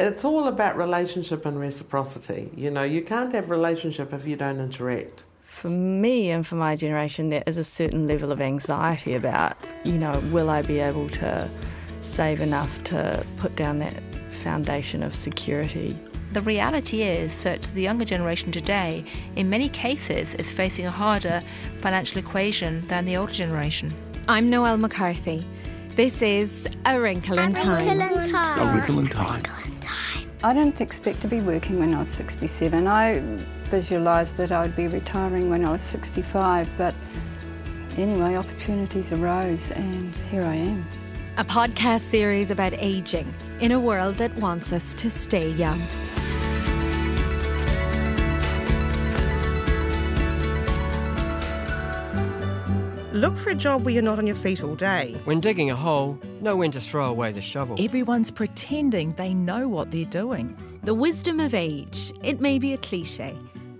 It's all about relationship and reciprocity. You can't have relationship if you don't interact. For me and for my generation, there is a certain level of anxiety about, will I be able to save enough to put down that foundation of security? The reality is that the younger generation today, in many cases, is facing a harder financial equation than the older generation. I'm Noelle McCarthy. This is A Wrinkle in Time. A Wrinkle in Time. I didn't expect to be working when I was 67. I visualised that I would be retiring when I was 65, but anyway, opportunities arose and here I am. A podcast series about ageing in a world that wants us to stay young. Look for a job where you're not on your feet all day. When digging a hole, know when to throw away the shovel. Everyone's pretending they know what they're doing. The wisdom of age. It may be a cliche,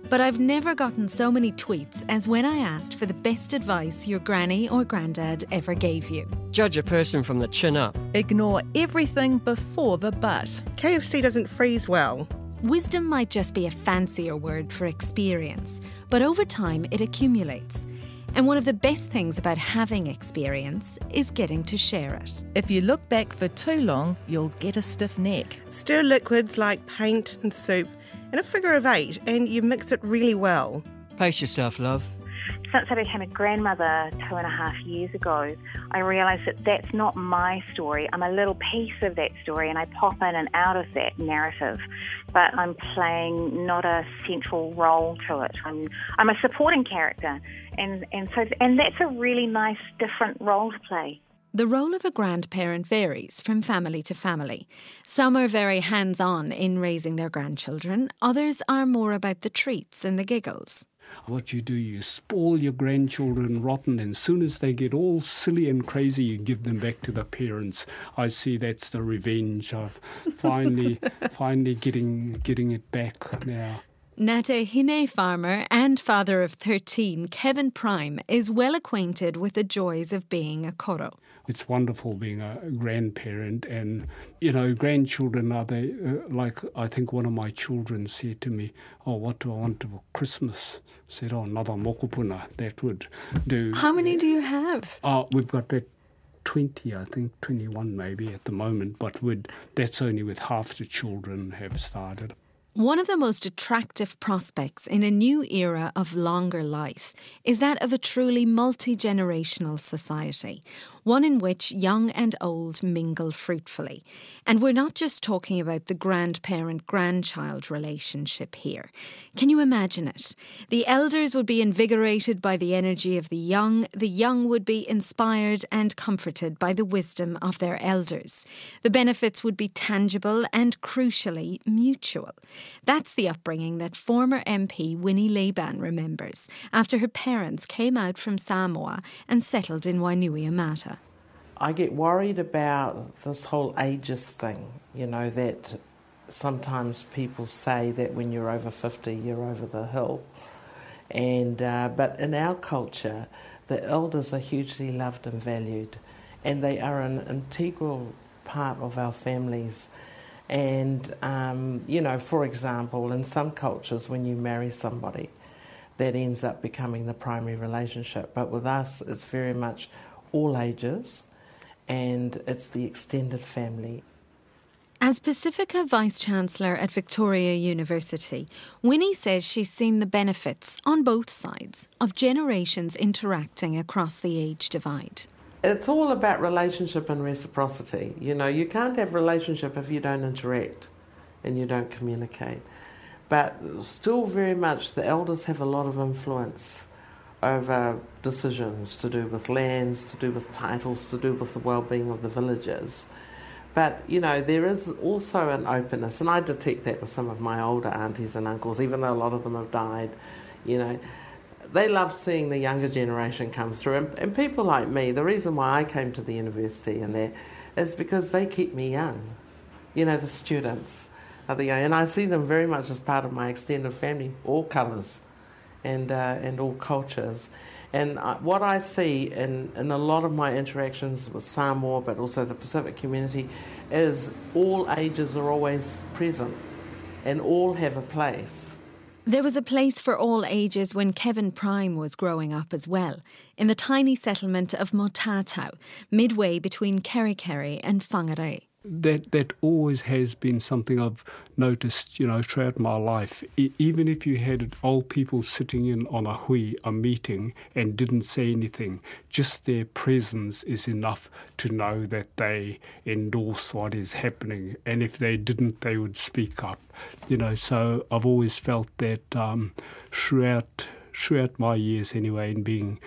but I've never gotten so many tweets as when I asked for the best advice your granny or granddad ever gave you. Judge a person from the chin up. Ignore everything before the but. KFC doesn't freeze well. Wisdom might just be a fancier word for experience, but over time it accumulates. And one of the best things about having experience is getting to share it. If you look back for too long, you'll get a stiff neck. Stir liquids like paint and soup in a figure of 8 and you mix it really well. Pace yourself, love. Since I became a grandmother 2.5 years ago, I realised that that's not my story. I'm a little piece of that story and I pop in and out of that narrative, but I'm playing not a central role to it. I'm a supporting character, and that's a really nice different role to play. The role of a grandparent varies from family to family. Some are very hands-on in raising their grandchildren, others are more about the treats and the giggles. What you do, you spoil your grandchildren rotten, and as soon as they get all silly and crazy, you give them back to the parents. I see that's the revenge of finally getting it back now. Ngāti Hine farmer and father of 13, Kevin Prime, is well acquainted with the joys of being a koro. It's wonderful being a grandparent, and, grandchildren are they, like I think one of my children said to me, "Oh, what do I want for Christmas?" I said, "Oh, another mokopuna, that would do." How many do you have? We've got about 20, I think, 21 maybe at the moment, but that's only with half the children have started. One of the most attractive prospects in a new era of longer life is that of a truly multi-generational society, one in which young and old mingle fruitfully. And we're not just talking about the grandparent-grandchild relationship here. Can you imagine it? The elders would be invigorated by the energy of the young would be inspired and comforted by the wisdom of their elders. The benefits would be tangible and, crucially, mutual. That's the upbringing that former MP Winnie Laban remembers after her parents came out from Samoa and settled in Wainuiomata. I get worried about this whole ageist thing, that sometimes people say that when you're over 50, you're over the hill. But in our culture, the elders are hugely loved and valued, and they are an integral part of our families. And, for example, in some cultures, when you marry somebody, that ends up becoming the primary relationship. But with us, it's very much all ages, and it's the extended family. As Pacifica Vice-Chancellor at Victoria University, Winnie says she's seen the benefits on both sides of generations interacting across the age divide. It's all about relationship and reciprocity. You can't have relationship if you don't interact and you don't communicate. But still very much the elders have a lot of influence over decisions to do with lands, to do with titles, to do with the well-being of the villagers. But, there is also an openness, and I detect that with some of my older aunties and uncles, even though a lot of them have died, They love seeing the younger generation come through. And people like me, the reason why I came to the university and there is because they keep me young. The students are the young. And I see them very much as part of my extended family, all colours and all cultures. And what I see in a lot of my interactions with Samoa, but also the Pacific community, is all ages are always present and all have a place. There was a place for all ages when Kevin Prime was growing up as well, in the tiny settlement of Motatau, midway between Kerikeri and Whangarei. That always has been something I've noticed, throughout my life. Even if you had old people sitting in on a meeting, and didn't say anything, just their presence is enough to know that they endorse what is happening. And if they didn't, they would speak up. So I've always felt that throughout my years anyway, in being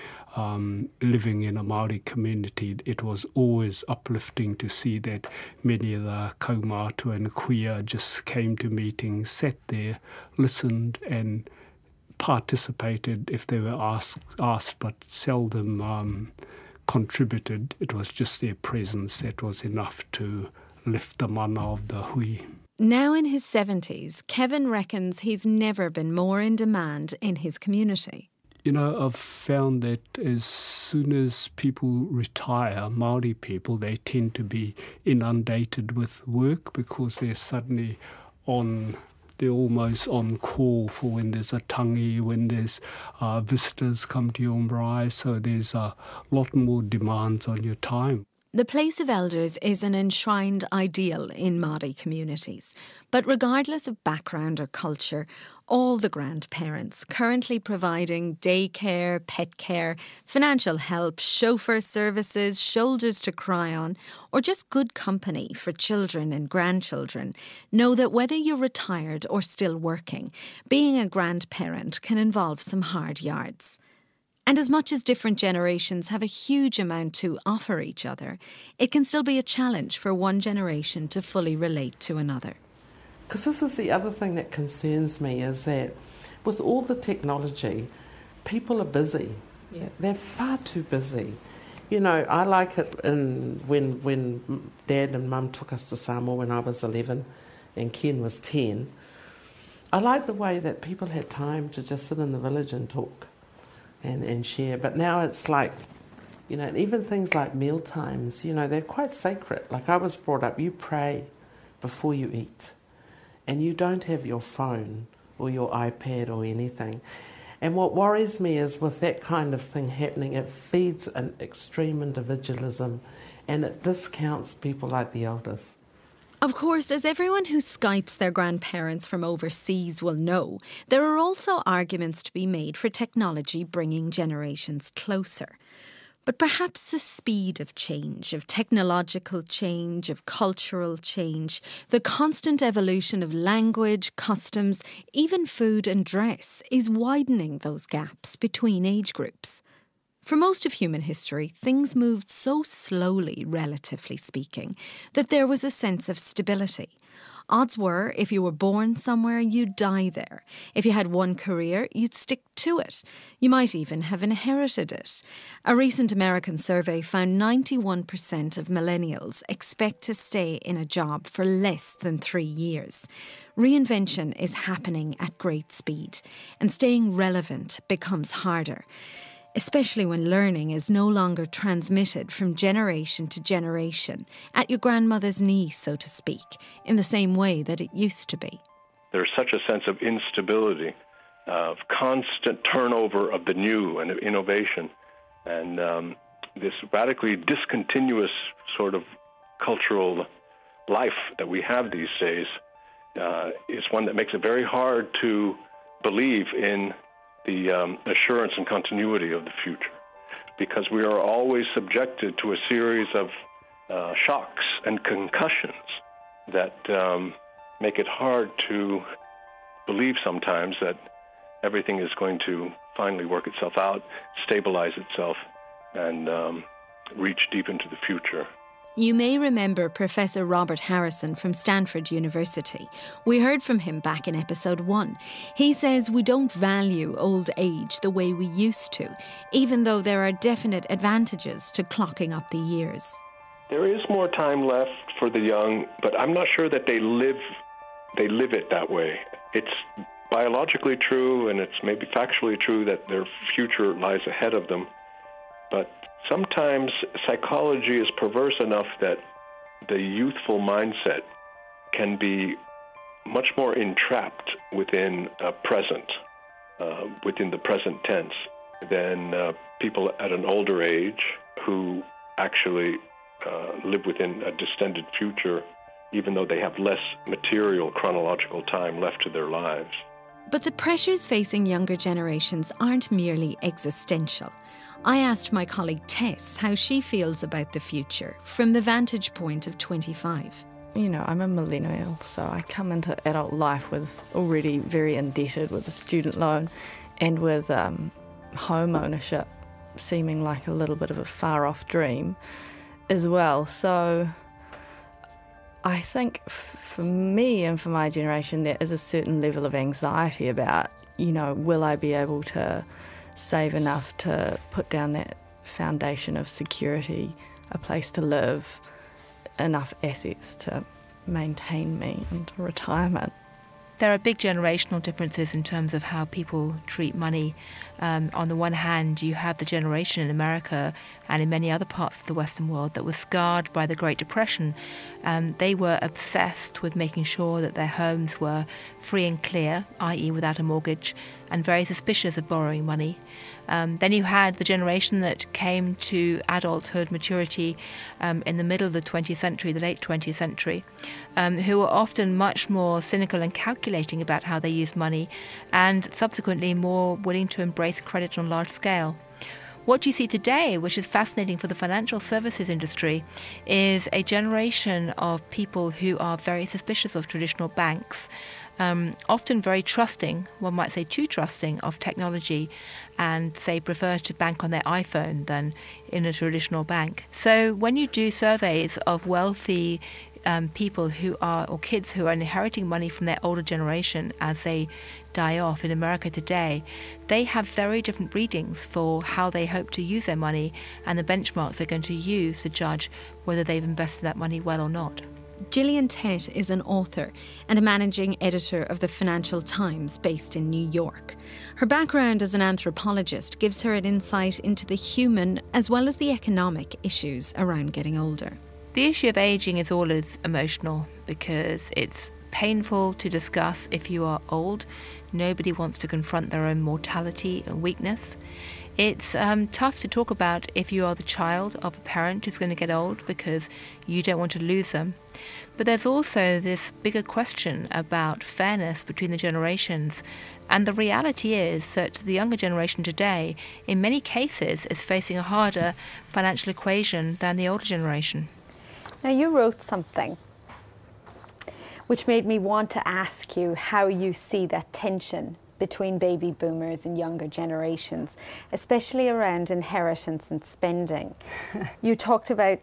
living in a Māori community, it was always uplifting to see that many of the kaumātua and kuia just came to meetings, sat there, listened and participated if they were asked, but seldom contributed. It was just their presence that was enough to lift the mana of the hui. Now in his 70s, Kevin reckons he's never been more in demand in his community. I've found that as soon as people retire, Māori people, they tend to be inundated with work because they're suddenly they're almost on call for when there's a tangi, when there's visitors come to your marae, so there's a lot more demands on your time. The place of elders is an enshrined ideal in Māori communities, but regardless of background or culture, all the grandparents currently providing daycare, pet care, financial help, chauffeur services, shoulders to cry on, or just good company for children and grandchildren, know that whether you're retired or still working, being a grandparent can involve some hard yards. And as much as different generations have a huge amount to offer each other, it can still be a challenge for one generation to fully relate to another. Because this is the other thing that concerns me, is that with all the technology, people are busy. Yeah. They're far too busy. I like it when Dad and Mum took us to Samoa when I was 11 and Ken was 10. I like the way that people had time to just sit in the village and talk and share. But now it's like, even things like meal times, they're quite sacred. Like I was brought up, you pray before you eat. And you don't have your phone or your iPad or anything. And what worries me is with that kind of thing happening, it feeds an extreme individualism and it discounts people like the elders. Of course, as everyone who Skypes their grandparents from overseas will know, there are also arguments to be made for technology bringing generations closer. But perhaps the speed of change, of technological change, of cultural change, the constant evolution of language, customs, even food and dress is widening those gaps between age groups. For most of human history, things moved so slowly, relatively speaking, that there was a sense of stability. Odds were, if you were born somewhere, you'd die there. If you had one career, you'd stick to it. You might even have inherited it. A recent American survey found 91% of millennials expect to stay in a job for less than 3 years. Reinvention is happening at great speed, and staying relevant becomes harder, especially when learning is no longer transmitted from generation to generation, at your grandmother's knee, so to speak, in the same way that it used to be. There's such a sense of instability, of constant turnover of the new and of innovation, and this radically discontinuous sort of cultural life that we have these days is one that makes it very hard to believe in the assurance and continuity of the future, because we are always subjected to a series of shocks and concussions that make it hard to believe sometimes that everything is going to finally work itself out, stabilize itself, and reach deep into the future. You may remember Professor Robert Harrison from Stanford University. We heard from him back in episode 1. He says we don't value old age the way we used to, even though there are definite advantages to clocking up the years. There is more time left for the young, but I'm not sure that they live it that way. It's biologically true, and it's maybe factually true that their future lies ahead of them. But sometimes psychology is perverse enough that the youthful mindset can be much more entrapped within within the present tense than people at an older age who actually live within a distended future, even though they have less material chronological time left to their lives. But the pressures facing younger generations aren't merely existential. I asked my colleague Tess how she feels about the future from the vantage point of 25. You know, I'm a millennial, so I come into adult life with already very indebted with a student loan and with home ownership seeming like a little bit of a far-off dream as well. So I think for me and for my generation, there is a certain level of anxiety about, you know, will I be able to save enough to put down that foundation of security, a place to live, enough assets to maintain me into retirement. There are big generational differences in terms of how people treat money. On the one hand, you have the generation in America and in many other parts of the Western world that was scarred by the Great Depression. They were obsessed with making sure that their homes were free and clear, i.e. without a mortgage, and very suspicious of borrowing money. Then you had the generation that came to adulthood, maturity in the middle of the 20th century, the late 20th century, who were often much more cynical and calculating about how they used money, and subsequently more willing to embrace credit on a large scale. What you see today, which is fascinating for the financial services industry, is a generation of people who are very suspicious of traditional banks, often very trusting, one might say too trusting, of technology, and say prefer to bank on their iPhone than in a traditional bank. So when you do surveys of wealthy people who are, or kids who are inheriting money from their older generation as they die off in America today, they have very different readings for how they hope to use their money and the benchmarks they're going to use to judge whether they've invested that money well or not. Gillian Tett is an author and a managing editor of the Financial Times based in New York. Her background as an anthropologist gives her an insight into the human as well as the economic issues around getting older. The issue of ageing is always emotional because it's painful to discuss if you are old. Nobody wants to confront their own mortality and weakness. It's tough to talk about if you are the child of a parent who's going to get old because you don't want to lose them. But there's also this bigger question about fairness between the generations. And the reality is that the younger generation today, in many cases, is facing a harder financial equation than the older generation. Now, you wrote something which made me want to ask you how you see that tension between baby boomers and younger generations, especially around inheritance and spending. You talked about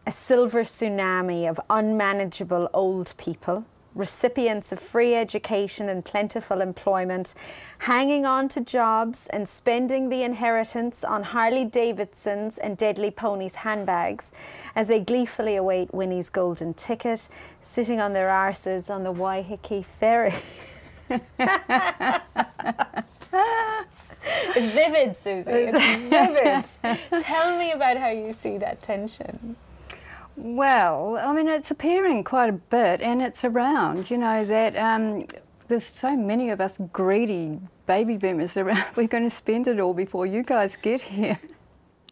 a silver tsunami of unmanageable old people, recipients of free education and plentiful employment, hanging on to jobs and spending the inheritance on Harley Davidsons and Deadly Ponies handbags as they gleefully await Winnie's golden ticket, sitting on their arses on the Waiheke ferry. It's vivid, Susie. It's vivid. Tell me about how you see that tension. Well, I mean, it's appearing quite a bit, and it's around, you know, that there's so many of us greedy baby boomers around. We're going to spend it all before you guys get here.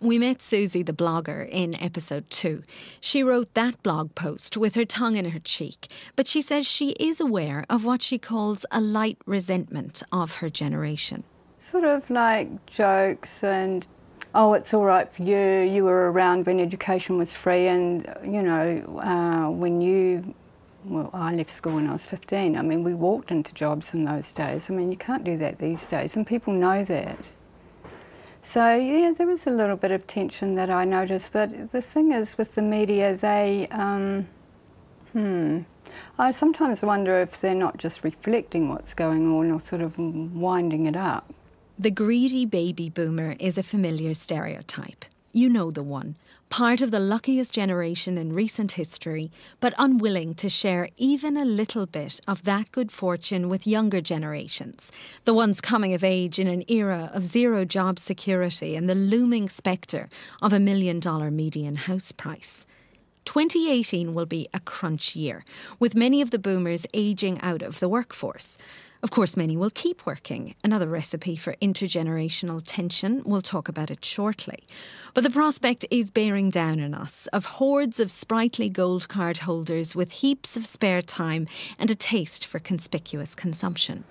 We met Susie the blogger in episode 2. She wrote that blog post with her tongue in her cheek, but she says she is aware of what she calls a light resentment of her generation. Sort of like jokes and, oh, it's all right for you, you were around when education was free, and, you know, when you, well, I left school when I was 15. I mean, we walked into jobs in those days. I mean, you can't do that these days, and people know that. So, yeah, there is a little bit of tension that I notice, but the thing is with the media, they, I sometimes wonder if they're not just reflecting what's going on or sort of winding it up. The greedy baby boomer is a familiar stereotype. You know the one. part of the luckiest generation in recent history, but unwilling to share even a little bit of that good fortune with younger generations, the ones coming of age in an era of zero job security and the looming spectre of $1 million median house price. 2018 will be a crunch year, with many of the boomers ageing out of the workforce. Of course, many will keep working, another recipe for intergenerational tension. We'll talk about it shortly. But the prospect is bearing down on us of hordes of sprightly gold card holders with heaps of spare time and a taste for conspicuous consumption.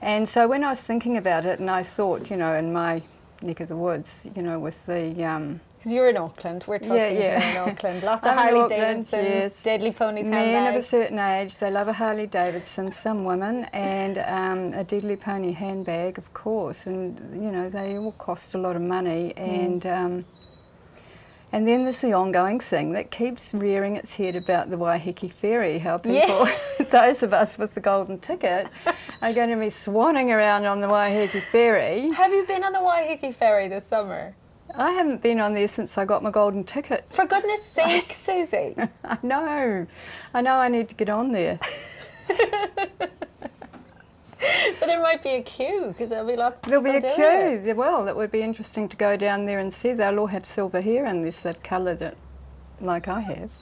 And so when I was thinking about it, and I thought, in my neck of the woods, with the... Because you're in Auckland, we're talking here in Auckland. Lots of Harley Davidsons, yes. Deadly Ponies handbags. Men of a certain age, they love a Harley Davidson, some women, and a Deadly Pony handbag, of course. And, they all cost a lot of money. And then there's the ongoing thing that keeps rearing its head about the Waiheke ferry, how people, those of us with the golden ticket, are going to be swanning around on the Waiheke ferry. Have you been on the Waiheke ferry this summer? I haven't been on there since I got my golden ticket. For goodness sake, Susie. I know I need to get on there. But there might be a queue, because there'll be lots of people There'll be a queue. Well, it would be interesting to go down there and see. They'll all have silver hair unless they've coloured it like I have.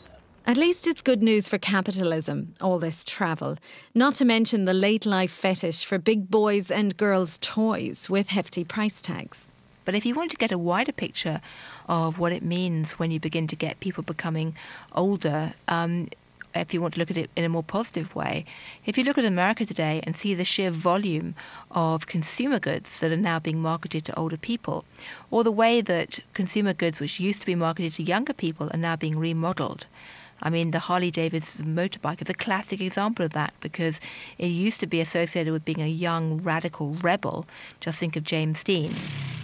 At least it's good news for capitalism, all this travel. Not to mention the late life fetish for big boys' and girls' toys with hefty price tags. But if you want to get a wider picture of what it means when you begin to get people becoming older, if you want to look at it in a more positive way, if you look at America today and see the sheer volume of consumer goods that are now being marketed to older people, or the way that consumer goods which used to be marketed to younger people are now being remodeled. I mean, the Harley Davidson motorbike is a classic example of that, because it used to be associated with being a young, radical rebel. Just think of James Dean.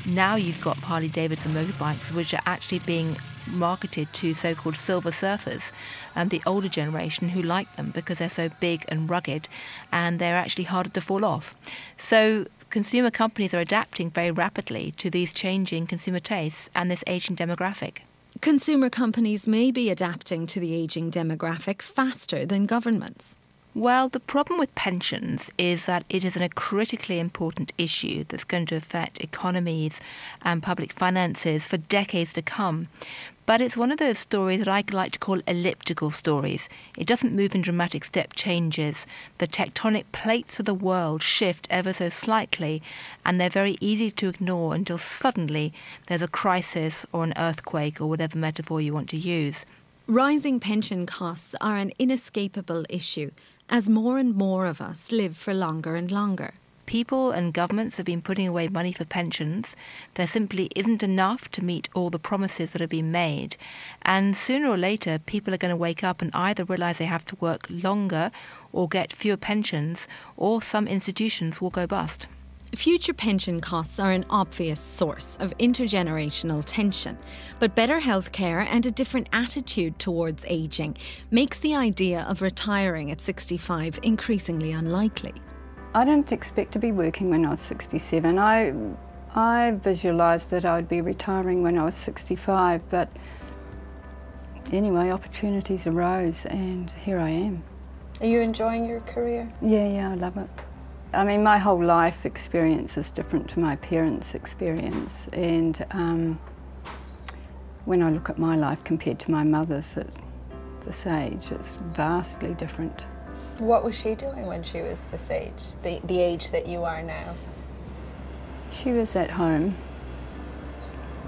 Now you've got Harley Davidson motorbikes which are actually being marketed to so-called silver surfers and the older generation who like them because they're so big and rugged and they're actually harder to fall off. So consumer companies are adapting very rapidly to these changing consumer tastes and this aging demographic. Consumer companies may be adapting to the ageing demographic faster than governments. Well, the problem with pensions is that it is a critically important issue that's going to affect economies and public finances for decades to come. But it's one of those stories that I like to call elliptical stories. It doesn't move in dramatic step changes. The tectonic plates of the world shift ever so slightly, and they're very easy to ignore until suddenly there's a crisis or an earthquake or whatever metaphor you want to use. Rising pension costs are an inescapable issue as more and more of us live for longer and longer. People and governments have been putting away money for pensions. There simply isn't enough to meet all the promises that have been made. And sooner or later, people are going to wake up and either realise they have to work longer or get fewer pensions, or some institutions will go bust. Future pension costs are an obvious source of intergenerational tension, but better healthcare and a different attitude towards ageing makes the idea of retiring at 65 increasingly unlikely. I didn't expect to be working when I was 67. I visualised that I would be retiring when I was 65, but anyway, opportunities arose and here I am. Are you enjoying your career? Yeah, I love it. I mean, my whole life experience is different to my parents' experience, and when I look at my life compared to my mother's at this age, it's vastly different. What was she doing when she was this age, the age that you are now? She was at home.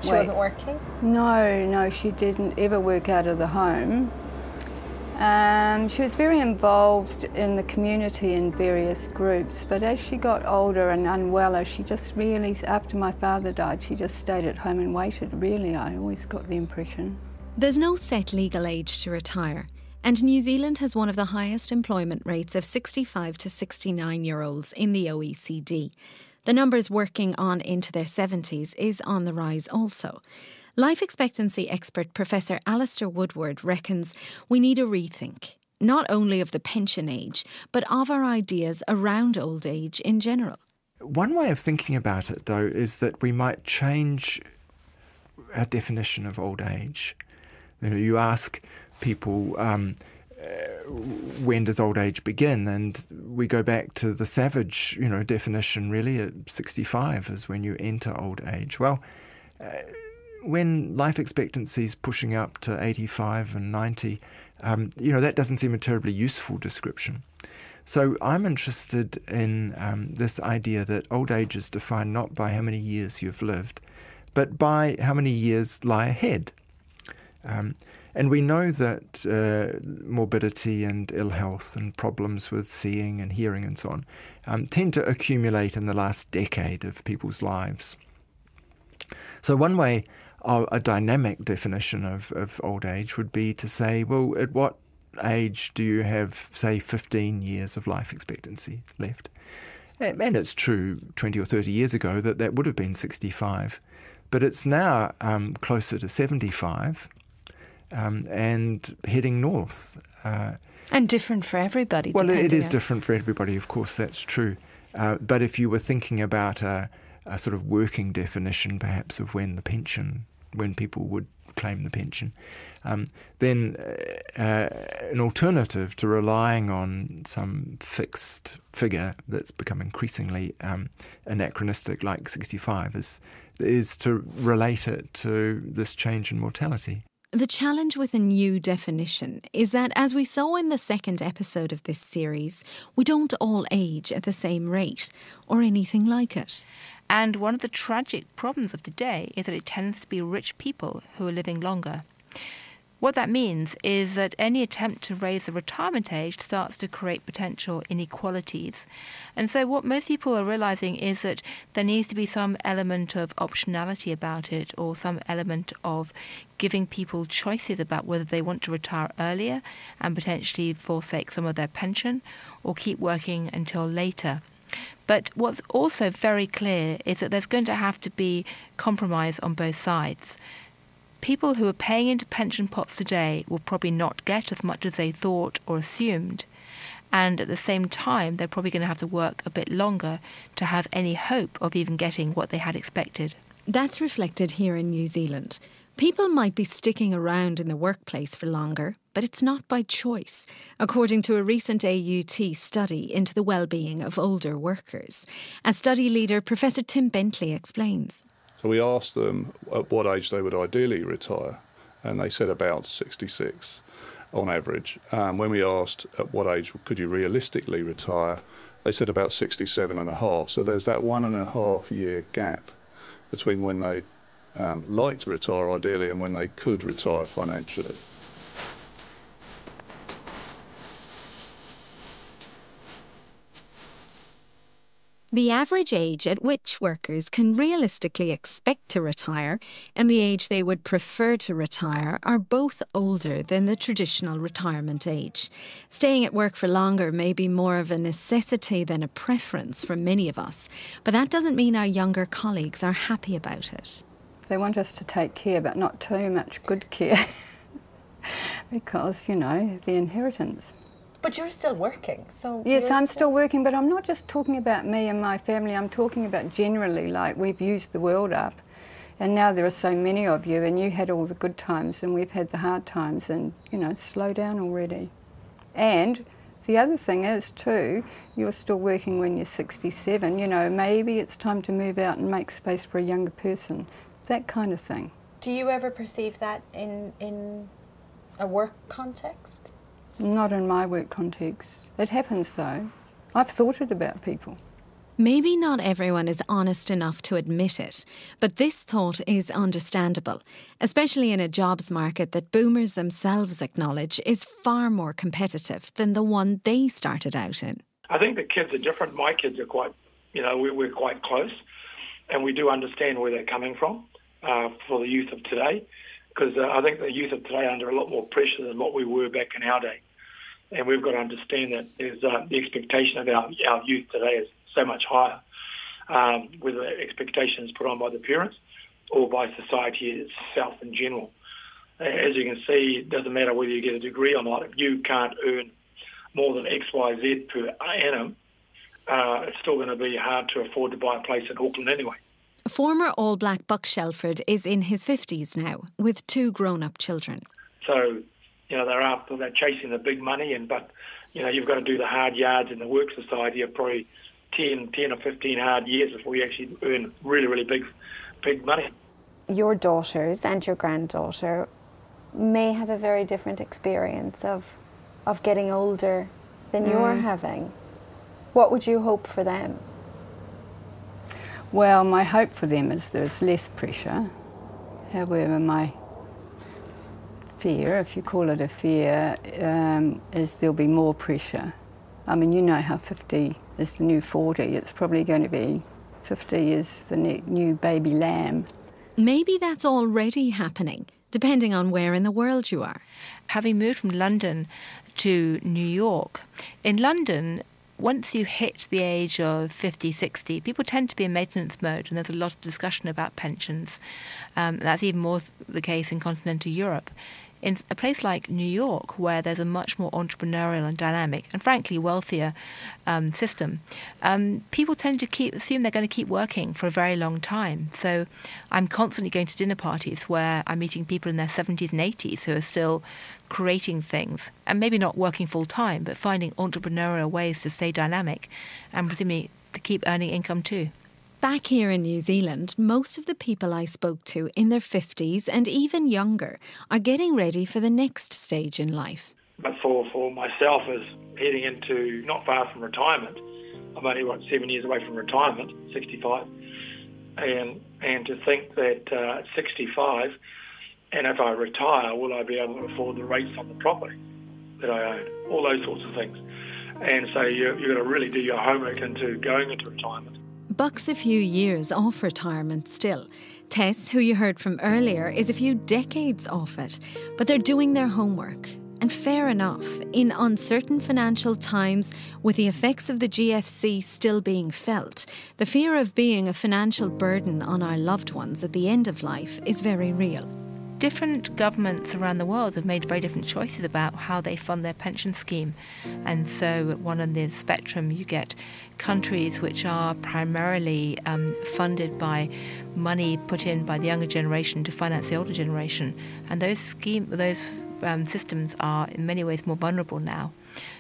She wasn't working? No, she didn't ever work out of the home. She was very involved in the community in various groups, but as she got older and unweller, she just really, after my father died, she just stayed at home and waited, really. I always got the impression. There's no set legal age to retire, and New Zealand has one of the highest employment rates of 65 to 69-year-olds in the OECD. The numbers working on into their 70s is on the rise also. Life expectancy expert Professor Alistair Woodward reckons we need a rethink, not only of the pension age, but of our ideas around old age in general. One way of thinking about it, though, is that we might change our definition of old age. You ask people, when does old age begin? And we go back to the savage, definition really at 65 is when you enter old age. Well, when life expectancy is pushing up to 85 and 90, that doesn't seem a terribly useful description. So I'm interested in this idea that old age is defined not by how many years you've lived, but by how many years lie ahead. And we know that morbidity and ill health and problems with seeing and hearing and so on tend to accumulate in the last decade of people's lives. So one way, a dynamic definition of old age would be to say, well, at what age do you have, say, 15 years of life expectancy left? And it's true 20 or 30 years ago that would have been 65, but it's now closer to 75 and heading north. And different for everybody. Well, it is different for everybody, of course, that's true. But if you were thinking about a sort of working definition, perhaps, of when people would claim the pension, then an alternative to relying on some fixed figure that's become increasingly anachronistic, like 65, is to relate it to this change in mortality. The challenge with a new definition is that, as we saw in the second episode of this series, we don't all age at the same rate or anything like it. And one of the tragic problems of the day is that it tends to be rich people who are living longer. What that means is that any attempt to raise the retirement age starts to create potential inequalities. And so what most people are realizing is that there needs to be some element of optionality about it, or some element of giving people choices about whether they want to retire earlier and potentially forsake some of their pension, or keep working until later. But what's also very clear is that there's going to have to be compromise on both sides. People who are paying into pension pots today will probably not get as much as they thought or assumed. And at the same time, they're probably going to have to work a bit longer to have any hope of even getting what they had expected. That's reflected here in New Zealand. People might be sticking around in the workplace for longer, but it's not by choice, according to a recent AUT study into the well-being of older workers. As study leader, Professor Tim Bentley explains. So we asked them at what age they would ideally retire, and they said about 66 on average. When we asked at what age could you realistically retire, they said about 67 and a half. So there's that 1.5 year gap between when they like to retire ideally and when they could retire financially. The average age at which workers can realistically expect to retire and the age they would prefer to retire are both older than the traditional retirement age. Staying at work for longer may be more of a necessity than a preference for many of us, but that doesn't mean our younger colleagues are happy about it. They want us to take care, but not too much good care, because, the inheritance. But you're still working, so... Yes, I'm still working, but I'm not just talking about me and my family. I'm talking about generally, like, we've used the world up, and now there are so many of you, and you had all the good times, and we've had the hard times, and, slow down already. And the other thing is, too, you're still working when you're 67. Maybe it's time to move out and make space for a younger person, that kind of thing. Do you ever perceive that in a work context? Not in my work context. It happens though. I've thought it about people. Maybe not everyone is honest enough to admit it, but this thought is understandable, especially in a jobs market that boomers themselves acknowledge is far more competitive than the one they started out in. I think the kids are different. My kids are quite, we're quite close, and we do understand where they're coming from for the youth of today, because I think the youth of today are under a lot more pressure than what we were back in our day. And we've got to understand that there's the expectation of our youth today is so much higher, whether the expectation is put on by the parents or by society itself in general. As you can see, it doesn't matter whether you get a degree or not. If you can't earn more than X, Y, Z per annum, it's still going to be hard to afford to buy a place in Auckland anyway. Former All Black Buck Shelford is in his 50s now, with 2 grown-up children. So, they're chasing the big money, but you've got to do the hard yards in the work society of probably 10 or 15 hard years before you actually earn really, really big money. Your daughters and your granddaughter may have a very different experience of getting older than you're having. What would you hope for them? Well, my hope for them is there's less pressure. However, my fear, if you call it a fear, is there'll be more pressure. I mean, you know how 50 is the new 40. It's probably going to be 50 is the new baby lamb. Maybe that's already happening, depending on where in the world you are. Having moved from London to New York, in London, once you hit the age of 50, 60, people tend to be in maintenance mode, and there's a lot of discussion about pensions. That's even more the case in continental Europe. In a place like New York, where there's a much more entrepreneurial and dynamic and frankly wealthier system, people tend to assume they're going to keep working for a very long time. So I'm constantly going to dinner parties where I'm meeting people in their 70s and 80s who are still creating things and maybe not working full time, but finding entrepreneurial ways to stay dynamic and presumably to keep earning income too. Back here in New Zealand, most of the people I spoke to in their 50s and even younger are getting ready for the next stage in life. But for myself, as heading into not far from retirement, I'm only 7 years away from retirement, 65, and to think that at 65, and if I retire, will I be able to afford the rates on the property that I own? All those sorts of things. And so you've got to really do your homework into going into retirement. Buck's a few years off retirement still. Tess, who you heard from earlier, is a few decades off it. But they're doing their homework. And fair enough, in uncertain financial times, with the effects of the GFC still being felt, the fear of being a financial burden on our loved ones at the end of life is very real. Different governments around the world have made very different choices about how they fund their pension scheme. And so at one end of the spectrum, you get countries which are primarily funded by money put in by the younger generation to finance the older generation. And those systems are in many ways more vulnerable now.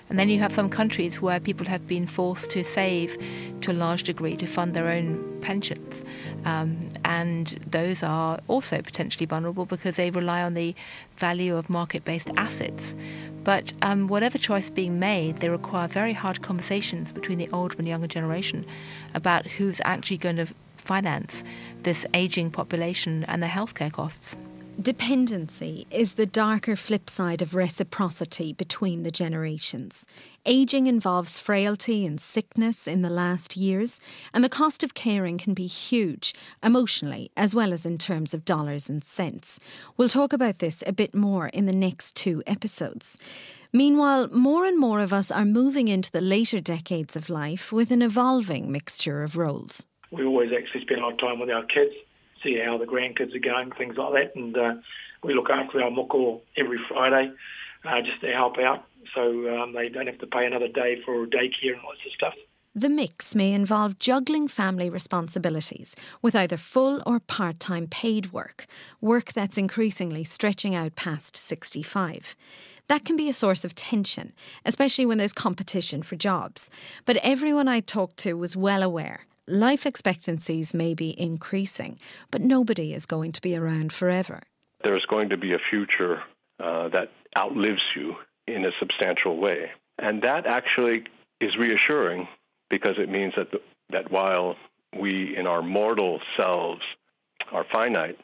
And then you have some countries where people have been forced to save to a large degree to fund their own pensions. And those are also potentially vulnerable because they rely on the value of market-based assets. But whatever choice is being made, they require very hard conversations between the older and younger generation about who's actually going to finance this ageing population and their healthcare costs. Dependency is the darker flip side of reciprocity between the generations. Ageing involves frailty and sickness in the last years, and the cost of caring can be huge, emotionally as well as in terms of dollars and cents. We'll talk about this a bit more in the next 2 episodes. Meanwhile, more and more of us are moving into the later decades of life with an evolving mixture of roles. We always actually spend a lot of time with our kids, see how the grandkids are going, things like that. And we look after our moko every Friday just to help out so they don't have to pay another day for daycare and lots of stuff. The mix may involve juggling family responsibilities with either full or part-time paid work that's increasingly stretching out past 65. That can be a source of tension, especially when there's competition for jobs. But everyone I talked to was well aware. Life expectancies may be increasing, but nobody is going to be around forever. There's going to be a future that outlives you in a substantial way. And that actually is reassuring because it means that while we in our mortal selves are finite,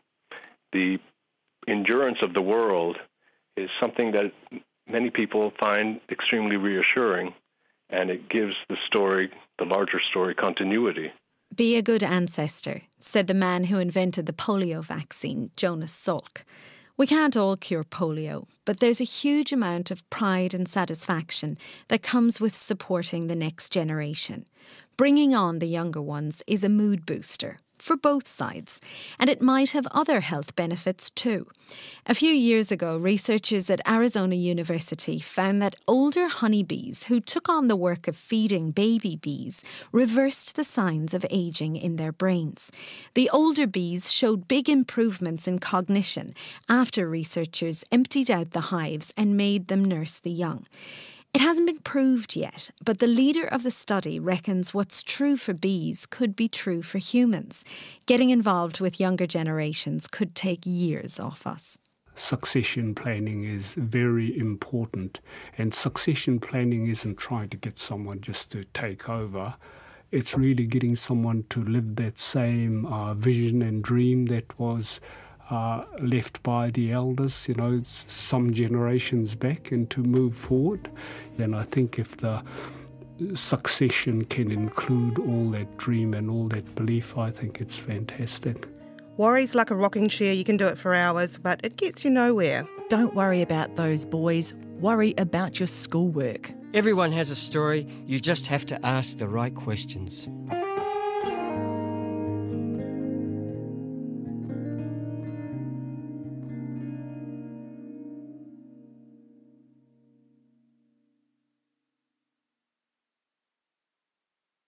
the endurance of the world is something that many people find extremely reassuring, and it gives the story, the larger story, continuity. Be a good ancestor, said the man who invented the polio vaccine, Jonas Salk. We can't all cure polio, but there's a huge amount of pride and satisfaction that comes with supporting the next generation. Bringing on the younger ones is a mood booster, for both sides, and it might have other health benefits too. A few years ago, researchers at Arizona University found that older honeybees who took on the work of feeding baby bees reversed the signs of ageing in their brains. The older bees showed big improvements in cognition after researchers emptied out the hives and made them nurse the young. It hasn't been proved yet, but the leader of the study reckons what's true for bees could be true for humans. Getting involved with younger generations could take years off us. Succession planning is very important, and succession planning isn't trying to get someone just to take over. It's really getting someone to live that same vision and dream that was left by the elders, some generations back, and to move forward. And I think if the succession can include all that dream and all that belief, I think it's fantastic. Worry's like a rocking chair. You can do it for hours, but it gets you nowhere. Don't worry about those boys. Worry about your schoolwork. Everyone has a story. You just have to ask the right questions.